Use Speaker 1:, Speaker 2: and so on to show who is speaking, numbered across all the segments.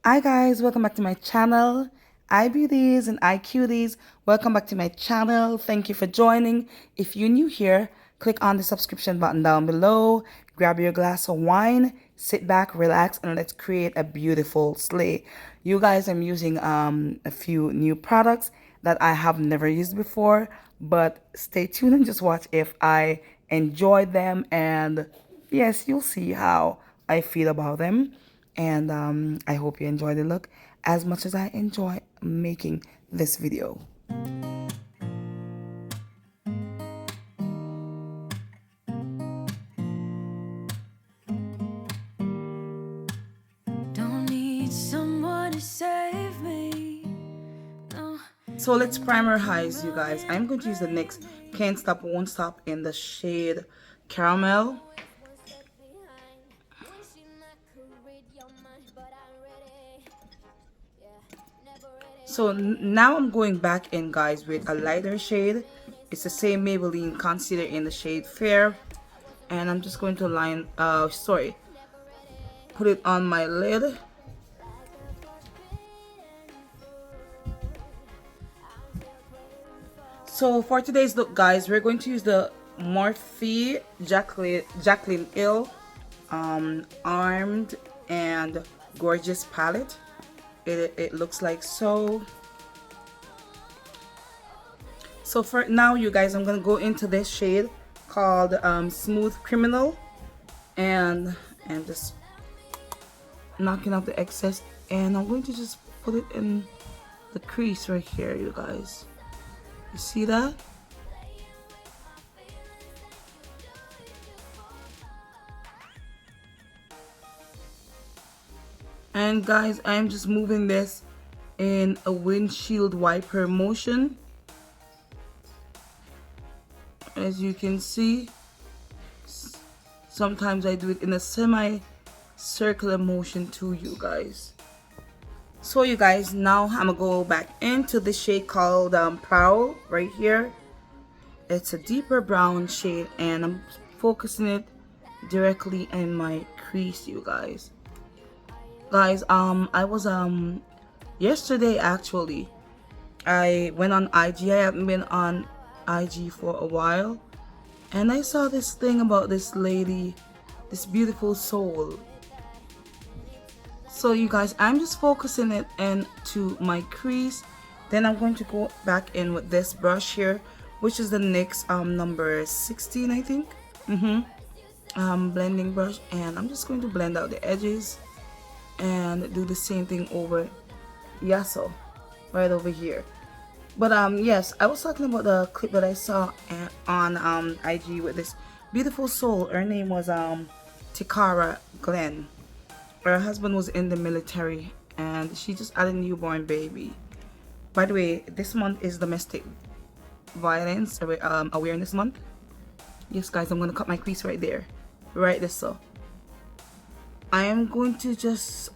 Speaker 1: Hi guys, welcome back to my channel. I beauties and I cuties, welcome back to my channel. Thank you for joining. If you're new here, click on the subscription button down below, grab your glass of wine, sit back, relax, and let's create a beautiful sleigh. You guys, I'm using a few new products that I have never used before, but stay tuned and just watch if I enjoy them, and yes, you'll see how I feel about them. And I hope you enjoy the look as much as I enjoy making this video.
Speaker 2: Don't need someone to save me. No.
Speaker 1: So let's prime our eyes, you guys. I'm going to use the NYX Can't Stop Won't Stop in the shade Caramel. So now I'm going back in, guys, with a lighter shade. It's the same Maybelline concealer in the shade Fair, and I'm just going to put it on my lid. So for today's look, guys, we're going to use the Morphe Jacqueline Hill Armed and Gorgeous palette. It looks like so. So for now, you guys, I'm gonna go into this shade called Smooth Criminal, and just knocking out the excess, and I'm going to just put it in the crease right here, you guys. You see that? And guys, I'm just moving this in a windshield wiper motion. As you can see, sometimes I do it in a semi-circular motion too, you guys. So you guys, now I'm gonna go back into the shade called Prowl right here. It's a deeper brown shade, and I'm focusing it directly in my crease, you guys. Guys, I was yesterday actually, I went on IG. I haven't been on IG for a while, and I saw this thing about this lady, this beautiful soul. So you guys, I'm just focusing it into my crease. Then I'm going to go back in with this brush here, which is the NYX number 16, I think. Blending brush, and I'm just going to blend out the edges and do the same thing over Yasso right over here. But yes, I was talking about the clip that I saw on IG with this beautiful soul. Her name was Tikara Glenn. Her husband was in the military, and she just had a newborn baby. By the way, this month is Domestic Violence Awareness Month. Yes guys, I'm gonna cut my crease right there, right this. So I am going to just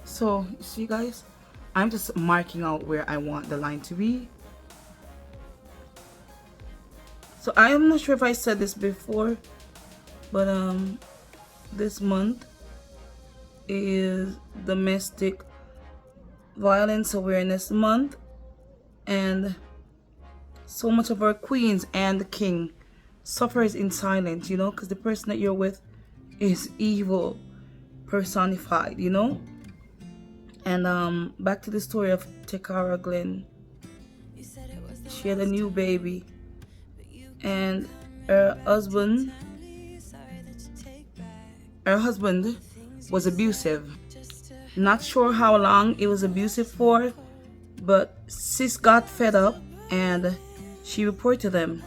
Speaker 1: so you see guys, I'm just marking out where I want the line to be. So I am not sure if I said this before, but this month is Domestic Violence Awareness Month, and so much of our queens and the king suffers in silence, you know, because the person that you're with is evil personified, you know. And back to the story of Tikara Glenn. She had a new baby, and her husband was abusive. Not sure how long it was abusive for, but sis got fed up and she reported them.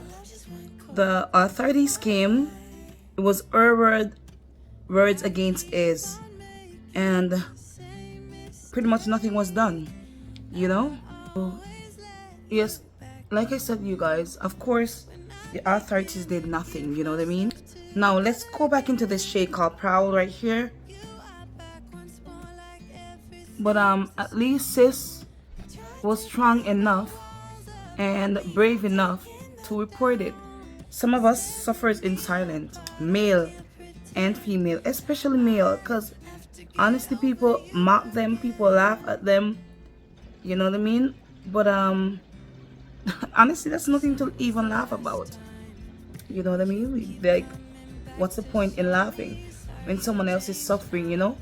Speaker 1: The authorities came. It was her words against his, and pretty much nothing was done, you know. Yes, like I said, you guys, of course the authorities did nothing, you know what I mean. Now let's go back into this shade called Prowl right here. But at least sis was strong enough and brave enough to report it. Some of us suffers in silence, male and female, especially male, because honestly people mock them, people laugh at them, you know what I mean? But honestly that's nothing to even laugh about. You know what I mean? Like, what's the point in laughing when someone else is suffering, you know?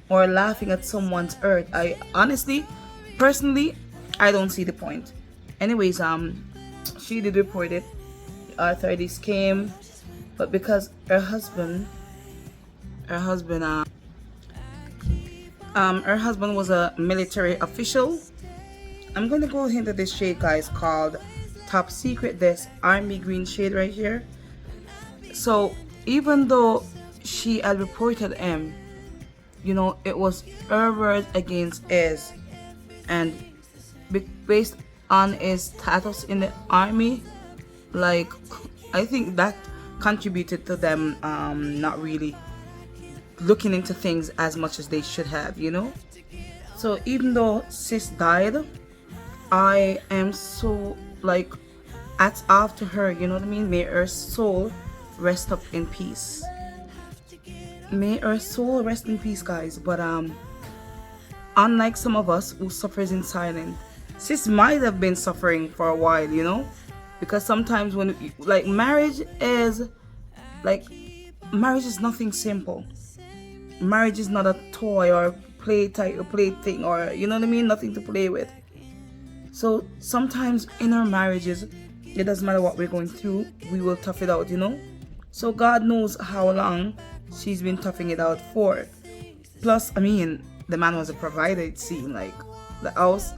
Speaker 1: Or laughing at someone's hurt. I honestly, personally, I don't see the point. Anyways, she did report it. The authorities came, but because her husband, her husband, her husband was a military official. I'm gonna go into this shade, guys, called Top Secret. This army green shade right here. So even though she had reported him, you know, it was her word against his, and based on his status in the army, like, I think that contributed to them not really looking into things as much as they should have, you know. So even though sis died, I am so, like, hats off to her, you know what I mean? May her soul rest up in peace. May her soul rest in peace, guys. But unlike some of us who suffers in silence, sis might have been suffering for a while, you know, because sometimes when, like, marriage is nothing simple. Marriage is not a toy or play type or play thing, or, you know what I mean, nothing to play with. So sometimes in our marriages, it doesn't matter what we're going through, we will tough it out, you know. So God knows how long she's been toughing it out for. Plus, I mean, the man was a provider, it seemed like. The house,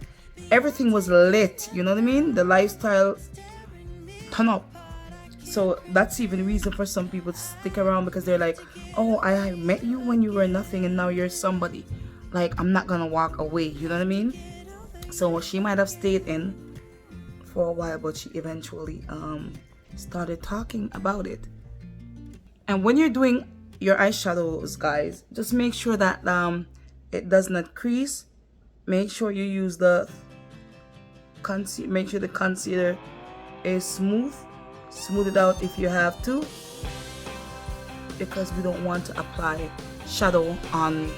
Speaker 1: everything was lit, you know what I mean? The lifestyle turn up. So that's even reason for some people to stick around, because they're like, oh, I met you when you were nothing and now you're somebody. Like, I'm not gonna walk away, you know what I mean? So she might have stayed in for a while, but she eventually started talking about it. And when you're doing your eyeshadows, guys, just make sure that it does not crease. Make sure you use the concealer. Make sure the concealer is smooth. Smooth it out if you have to, because we don't want to apply shadow on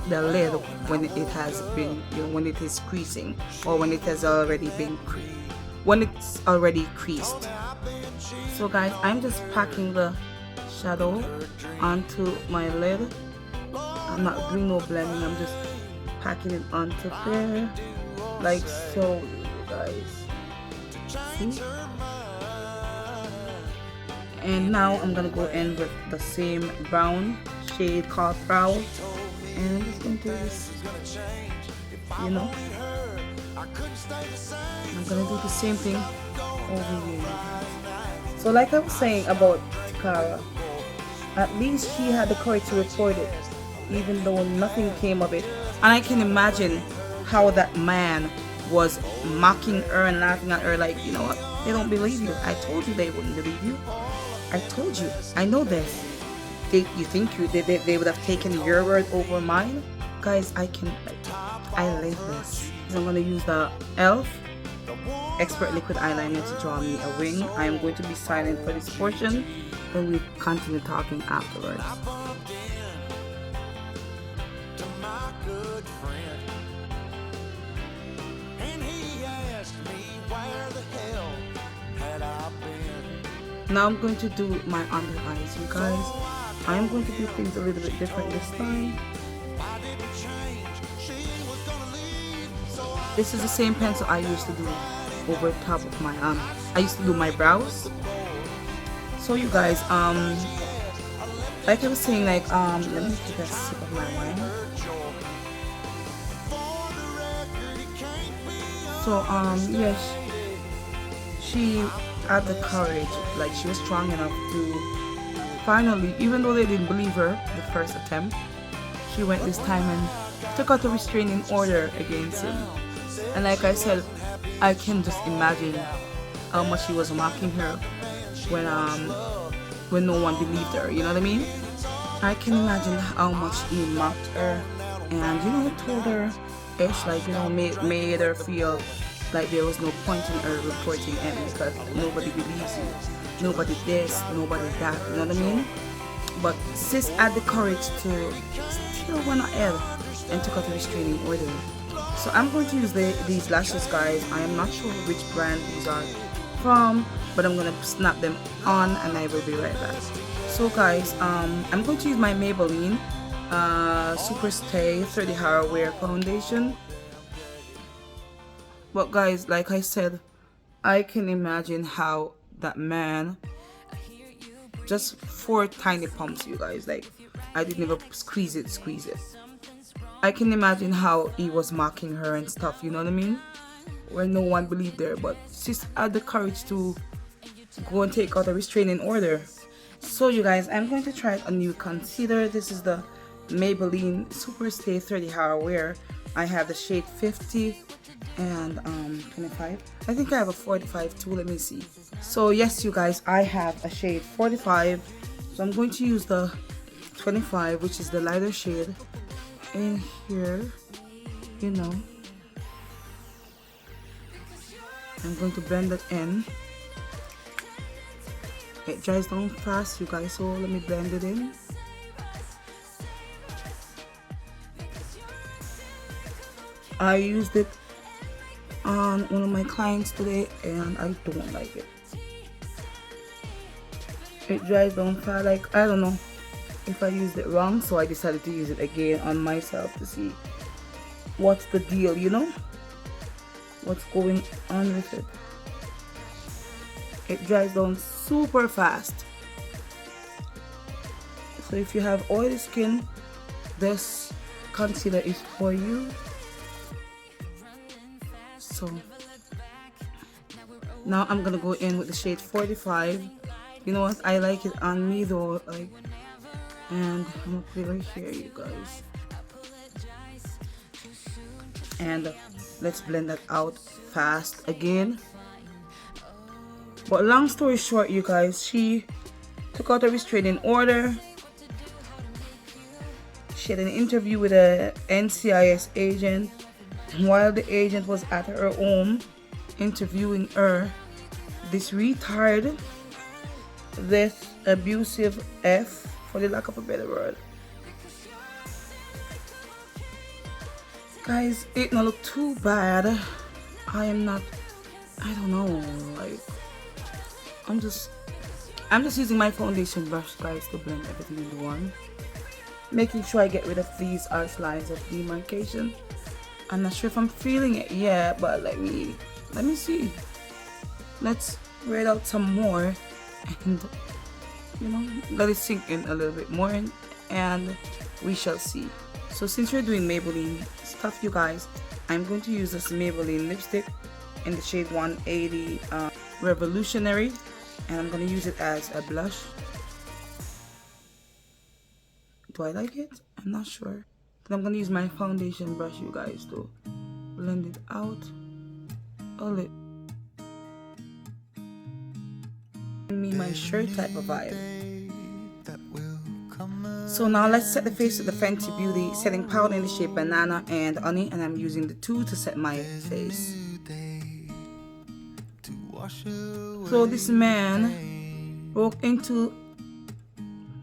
Speaker 1: the lid when it has been, you know, when it is creasing, or when it has already been when it's already creased. So guys, I'm just packing the shadow onto my lid. I'm not doing no blending, I'm just packing it onto there, like so, guys. See? And now I'm gonna go in with the same brown shade called Proud, and I'm just going to do this, you know. I'm gonna do the same thing over here. So like I was saying about Tikara, at least she had the courage to report it, even though nothing came of it. And I can imagine how that man was mocking her and laughing at her, like, you know what, they don't believe you. I told you they wouldn't believe you. I told you. I know this. You think they would have taken your word over mine? Guys, I live this. So I'm going to use the e.l.f. Expert Liquid Eyeliner to draw me a wing. I am going to be silent for this portion, then we continue talking afterwards. Now I'm going to do my under eyes, you guys. I am going to do things a little bit different this time. This is the same pencil I used to do over top of my I used to do my brows. So you guys, like I was saying, like let me take a sip of my wine. So yes, she had the courage, like she was strong enough to finally, even though they didn't believe her the first attempt, she went this time and took out a restraining order against him. And like I said, I can just imagine how much he was mocking her when no one believed her, you know what I mean? I can imagine how much he mocked her and, you know, told her ish, like, you know, made her feel like there was no point in her reporting him because nobody believes you, nobody this, nobody that, you know what I mean? But sis had the courage to still went ahead and took out a restraining order. So I'm going to use these lashes, guys. I am not sure which brand these are from, but I'm gonna snap them on and I will be right back. So guys, I'm going to use my Maybelline SUPERSTAY 30 Hour Wear Foundation. But guys, like I said, I can imagine how that man, just 4 tiny pumps, you guys, like I didn't even squeeze it. I can imagine how he was mocking her and stuff, you know what I mean? When no one believed her, but sis had the courage to go and take out a restraining order. So you guys, I'm going to try a new concealer. This is the Maybelline SUPERSTAY 30 Hour Wear. I have the shade 50 and 25. I think I have a 45 too, let me see. So yes, you guys, I have a shade 45. So I'm going to use the 25, which is the lighter shade, in here, you know. I'm going to blend it in. It dries down fast, you guys, so let me blend it in. I used it on one of my clients today and I don't like it. It dries down fast, like I don't know if I used it wrong, so I decided to use it again on myself to see what's the deal, you know, what's going on with it. It dries down super fast, so if you have oily skin, this concealer is for you. So now I'm gonna go in with the shade 45. You know what, I like it on me though, like, and I'm gonna put it right here, you guys, and let's blend that out fast again. But long story short, you guys, she took out a restraining order. She had an interview with a NCIS agent, and while the agent was at her home interviewing her, this retard, this abusive F, for the lack of a better word, guys, it not look too bad. I don't know, like, I'm just using my foundation brush, guys, to blend everything into one, making sure I get rid of these harsh lines of demarcation. I'm not sure if I'm feeling it yet, but let me see. Let's red out some more and, you know, let it sink in a little bit more, and we shall see. So since we're doing Maybelline stuff, you guys, I'm going to use this Maybelline lipstick in the shade 180 Revolutionary, and I'm going to use it as a blush. Do I like it? I'm not sure. Then I'm going to use my foundation brush, you guys, to blend it out a little. Me my shirt type of vibe. So now let's set the face with the Fenty Beauty setting powder in the shade Banana and Honey, and I'm using the two to set my face. So this man broke into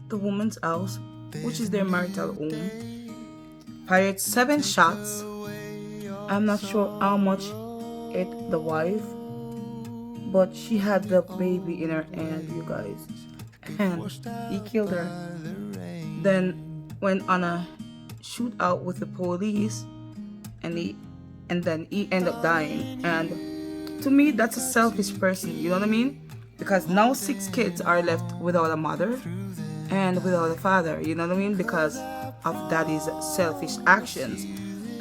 Speaker 1: the woman's house, which is their marital home, fired 7 shots. I'm not sure how much hit the wife, but she had the baby in her hand, you guys, and he killed her. Then went on a shootout with the police, and then he ended up dying. And to me, that's a selfish person, you know what I mean? Because now 6 kids are left without a mother and without a father, you know what I mean? Because of daddy's selfish actions.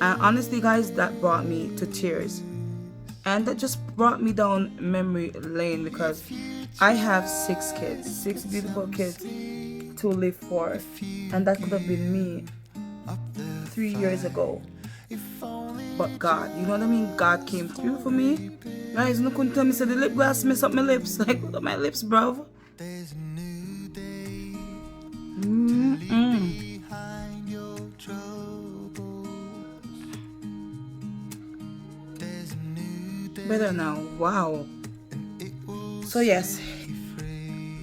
Speaker 1: And honestly, guys, that brought me to tears. And that just brought me down memory lane, because I have 6 kids, 6 beautiful kids to live for, and that could have been me 3 years ago. But God, you know what I mean? God came through for me. Guys, no couldn't tell me, so the lip gloss mess up my lips. Like, look at my lips, bro. better now. Wow. So yes,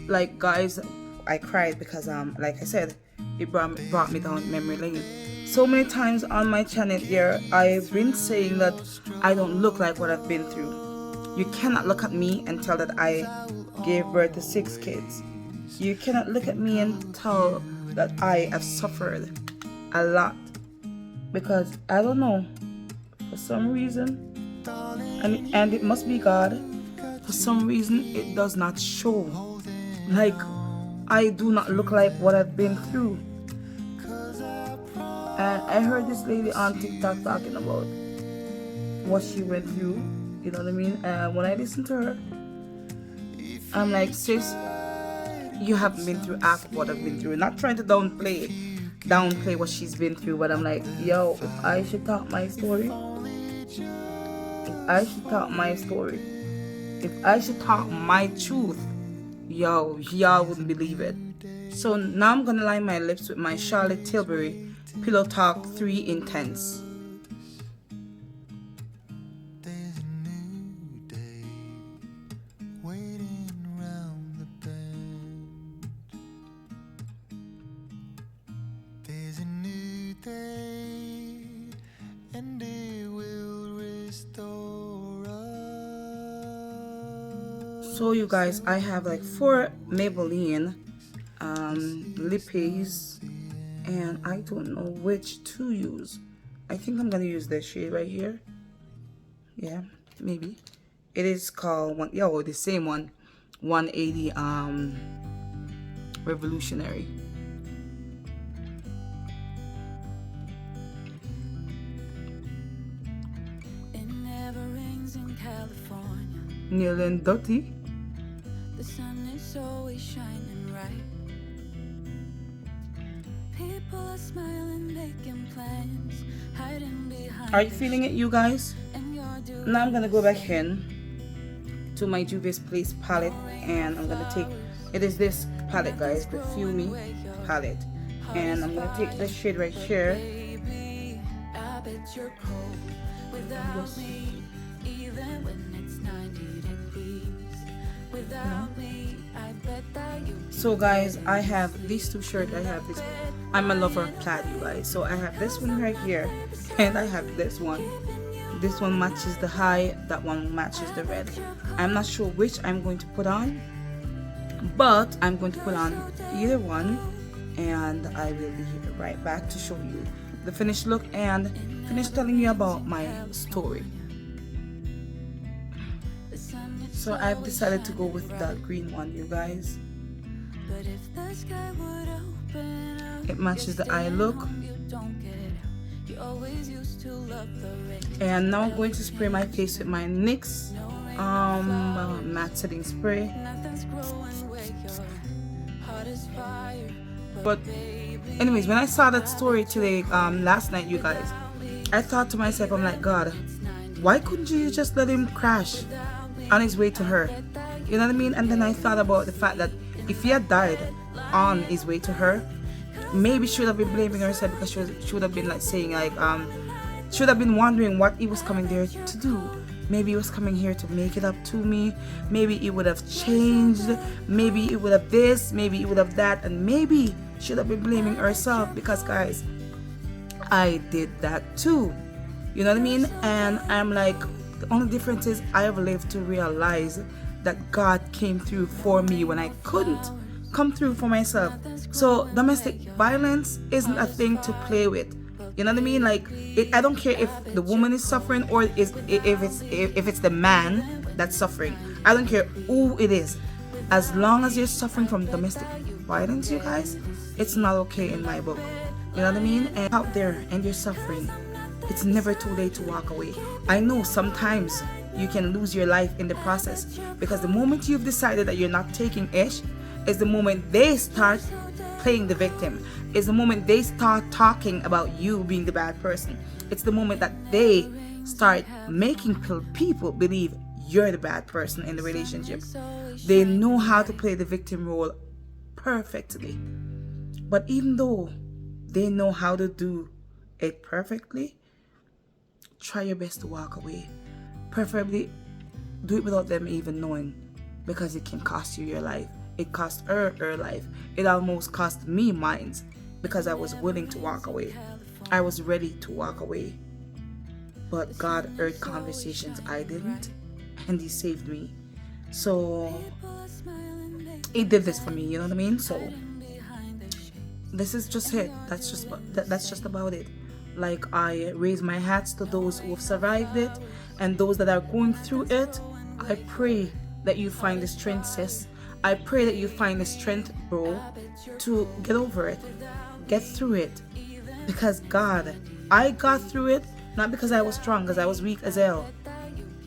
Speaker 1: like guys, I cried because like I said, it brought me down memory lane. So many times on my channel here, I've been saying that I don't look like what I've been through. You cannot look at me and tell that I gave birth to 6 kids. You cannot look at me and tell that I have suffered a lot, because I don't know, for some reason, and it must be God, for some reason it does not show. Like, I do not look like what I've been through. And I heard this lady on TikTok talking about what she went through, you know what I mean? And when I listened to her, I'm like, sis, you haven't been through half of what I've been through. Not trying to downplay what she's been through, but I'm like, yo, if I should talk my story, if I should talk my story, if I should talk my truth, yo, y'all wouldn't believe it. So now I'm gonna line my lips with my Charlotte Tilbury Pillow Talk 3 Intense.
Speaker 2: There's a new day waiting round the bend. There's a new day, and it will restore us.
Speaker 1: So you guys, I have like 4 Maybelline lippies, and I don't know which to use. I think I'm gonna use this shade right here. Yeah, maybe. It is called the same one, 180 Revolutionary.
Speaker 2: It never rains in California.
Speaker 1: Neil and Dottie.
Speaker 2: The sun is always shining bright. People are smiling, making plans, hiding behind.
Speaker 1: Are you feeling it, you guys?
Speaker 2: And you're doing
Speaker 1: Now I'm gonna go back in to my Juvia's Place palette, and I'm gonna take, it is this palette guys, the Fumi palette, and I'm gonna take this shade right here.
Speaker 2: baby. I bet you're cold without me, even when it's 90 degrees. Without me, I bet that you.
Speaker 1: So guys, I have these 2 shirts. I have this, I'm a lover of plaid, you guys. So I have this one right here, and I have this one. This one matches the high, that one matches the red. I'm not sure which I'm going to put on, but I'm going to put on either one, and I will be right back to show you the finished look and finish telling you about my story. So I've decided to go with the green one, you guys.
Speaker 2: But if the sky would open up,
Speaker 1: It matches the eye look.
Speaker 2: you don't get it. You always used to love the rain.
Speaker 1: And now I'm going to spray my face with my NYX matte setting spray.
Speaker 2: Nothing's growing where your heart is fire.
Speaker 1: But anyways, when I saw that story today, last night, you guys, I thought to myself, I'm like, God, why couldn't you just let him crash on his way to her? You know what I mean? And then I thought about the fact that if he had died on his way to her, maybe she would have been blaming herself, because she would have been like saying like she would have been wondering what he was coming there to do. Maybe he was coming here to make it up to me. Maybe he would have changed. Maybe he would have this. Maybe he would have that. And maybe she would have been blaming herself, because guys, I did that too. You know what I mean? And I'm like, the only difference is I have lived to realize that God came through for me when I couldn't come through for myself. So domestic violence isn't a thing to play with. You know what I mean? Like, I don't care if the woman is suffering or if it's the man that's suffering. I don't care who it is. As long as you're suffering from domestic violence, you guys, it's not okay in my book. You know what I mean? And out there and you're suffering, it's never too late to walk away. I know sometimes you can lose your life in the process, because the moment you've decided that you're not taking ish is the moment they start playing the victim. It's the moment they start talking about you being the bad person. It's the moment that they start making people believe you're the bad person in the relationship. They know how to play the victim role perfectly. But even though they know how to do it perfectly, try your best to walk away. Preferably Do it without them even knowing, because it can cost you your life. It cost her life. It almost cost me mine, because I was willing to walk away. I was ready to walk away. But God heard conversations I didn't, and He saved me. So He did this for me, you know what I mean? So this is just it. That's just about it. Like, I raise my hats to those who have survived it, and those that are going through it. I pray that you find the strength, sis. I pray that you find the strength, bro, to get over it, get through it. Because God, I got through it, not because I was strong, because I was weak as hell.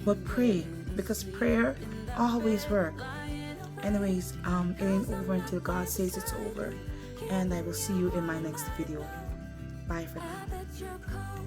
Speaker 1: But pray, because prayer always works. Anyways, it ain't over until God says it's over. And I will see you in my next video. Bye for now.